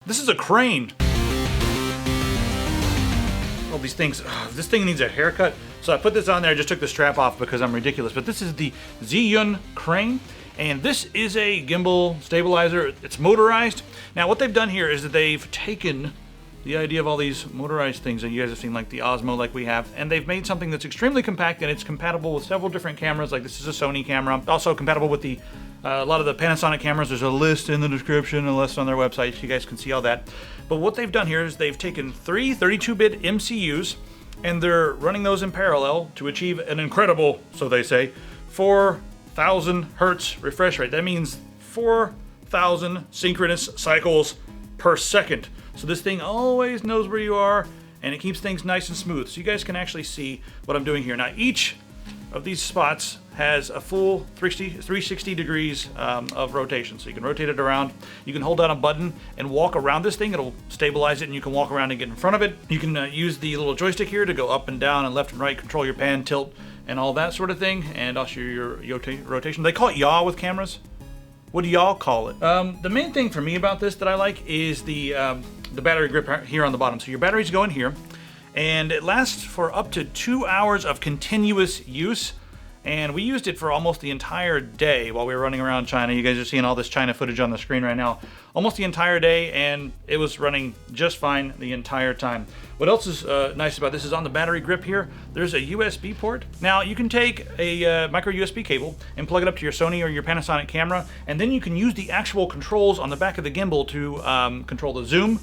This is a crane. All these things, this thing needs a haircut. So I put this on there, I just took the strap off because I'm ridiculous. But this is the Zhiyun Crane, and this is a gimbal stabilizer. It's motorized. Now what they've done here is that they've taken the idea of all these motorized things that you guys have seen, like the Osmo, like we have, and they've made something that's extremely compact, and it's compatible with several different cameras. Like this is a Sony camera, also compatible with the a lot of the Panasonic cameras. There's a list in the description, a list on their website, so you guys can see all that. But what they've done here is they've taken three 32-bit MCUs, and they're running those in parallel to achieve an incredible, so they say, 4,000 hertz refresh rate. That means 4,000 synchronous cycles per second. So this thing always knows where you are, and it keeps things nice and smooth. So you guys can actually see what I'm doing here. Now each of these spots has a full 360 degrees of rotation. So you can rotate it around. You can hold down a button and walk around this thing. It'll stabilize it, and you can walk around and get in front of it. You can use the little joystick here to go up and down and left and right, control your pan, tilt, and all that sort of thing, and also your rotation. They call it yaw with cameras. What do y'all call it? The main thing for me about this that I like is the battery grip here on the bottom. So your batteries go in here, and it lasts for up to 2 hours of continuous use. And we used it for almost the entire day while we were running around China. You guys are seeing all this China footage on the screen right now. Almost the entire day, and it was running just fine the entire time. What else is nice about this is on the battery grip here, there's a USB port. Now you can take a micro USB cable and plug it up to your Sony or your Panasonic camera, and then you can use the actual controls on the back of the gimbal to control the zoom,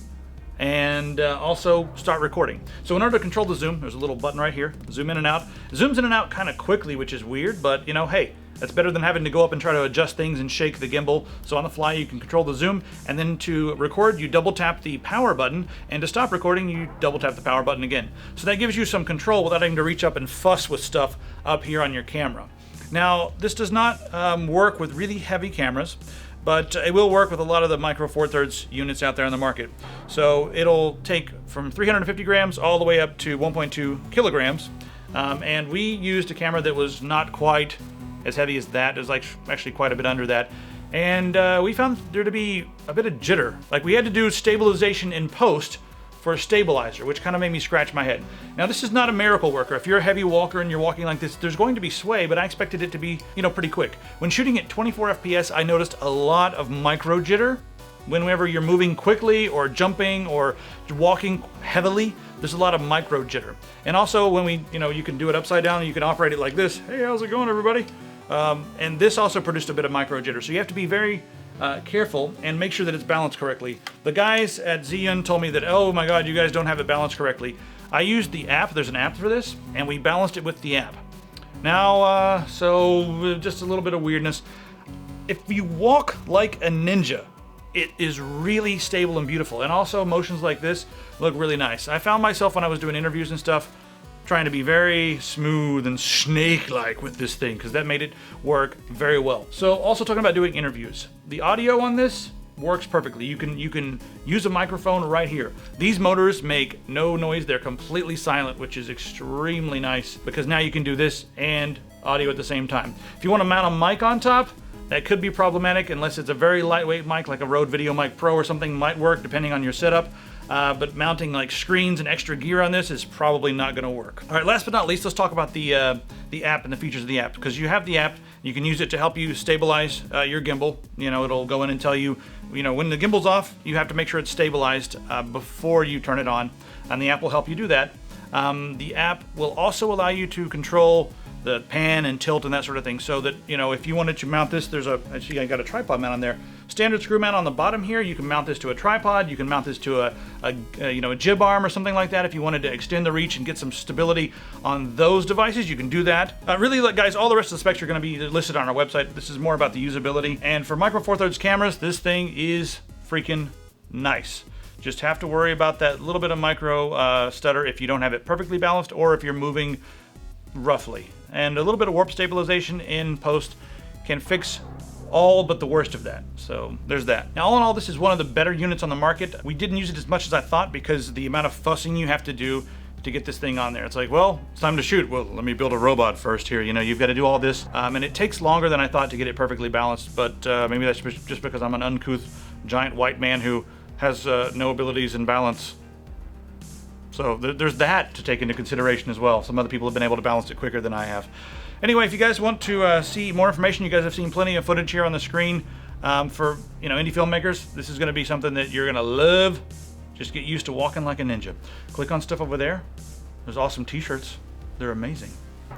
and also start recording. So in order to control the zoom, there's a little button right here, zoom in and out. It zooms in and out kind of quickly, which is weird, but you know, hey, that's better than having to go up and try to adjust things and shake the gimbal. So on the fly, you can control the zoom, and then to record, you double tap the power button, and to stop recording, you double tap the power button again. So that gives you some control without having to reach up and fuss with stuff up here on your camera. Now, this does not work with really heavy cameras, but it will work with a lot of the micro 4/3 units out there on the market. So it'll take from 350 grams all the way up to 1.2 kilograms. And we used a camera that was not quite as heavy as that. It was like actually quite a bit under that. And we found there to be a bit of jitter. Like we had to do stabilization in post for a stabilizer, which kind of made me scratch my head. Now this is not a miracle worker. If you're a heavy walker and you're walking like this, there's going to be sway, but I expected it to be, you know, pretty quick. When shooting at 24 FPS, I noticed a lot of micro jitter. Whenever you're moving quickly or jumping or walking heavily, there's a lot of micro jitter. And also when we, you know, you can do it upside down and you can operate it like this. Hey, how's it going, everybody? And this also produced a bit of micro jitter. So you have to be very careful and make sure that it's balanced correctly. The guys at Zhiyun told me that, oh my god, you guys don't have it balanced correctly. I used the app, there's an app for this, and we balanced it with the app. Now, so just a little bit of weirdness. If you walk like a ninja, it is really stable and beautiful. And also motions like this look really nice. I found myself when I was doing interviews and stuff trying to be very smooth and snake-like with this thing, because that made it work very well. So also talking about doing interviews. The audio on this works perfectly. You can use a microphone right here. These motors make no noise. They're completely silent, which is extremely nice, because now you can do this and audio at the same time. If you want to mount a mic on top, that could be problematic unless it's a very lightweight mic like a Rode VideoMic Pro or something. Might work depending on your setup. But mounting like screens and extra gear on this is probably not going to work. All right, last but not least, let's talk about the app and the features of the app. Because you have the app, you can use it to help you stabilize your gimbal. You know, it'll go in and tell you, you know, when the gimbal's off, you have to make sure it's stabilized before you turn it on, and the app will help you do that. The app will also allow you to control the pan and tilt and that sort of thing, so that, you know, if you wanted to mount this, there's actually I got a tripod mount on there. Standard screw mount on the bottom here. You can mount this to a tripod. You can mount this to a jib arm or something like that. If you wanted to extend the reach and get some stability on those devices, you can do that. Really, guys, all the rest of the specs are going to be listed on our website. This is more about the usability. And for micro 4/3 cameras, this thing is freaking nice. Just have to worry about that little bit of micro stutter if you don't have it perfectly balanced, or if you're moving roughly. And a little bit of warp stabilization in post can fix all but the worst of that. So there's that. Now, all in all, this is one of the better units on the market. We didn't use it as much as I thought, because the amount of fussing you have to do to get this thing on there. It's like, well, it's time to shoot. Well, let me build a robot first here. You know, you've got to do all this. And it takes longer than I thought to get it perfectly balanced, but maybe that's just because I'm an uncouth giant white man who has no abilities in balance. So there's that to take into consideration as well. Some other people have been able to balance it quicker than I have. Anyway, if you guys want to see more information, you guys have seen plenty of footage here on the screen for indie filmmakers. This is going to be something that you're going to love. Just get used to walking like a ninja. Click on stuff over there. There's awesome t-shirts. They're amazing.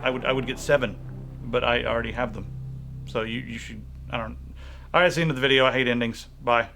I would get 7, but I already have them. So you should, I don't. All right, that's the end of the video. I hate endings. Bye.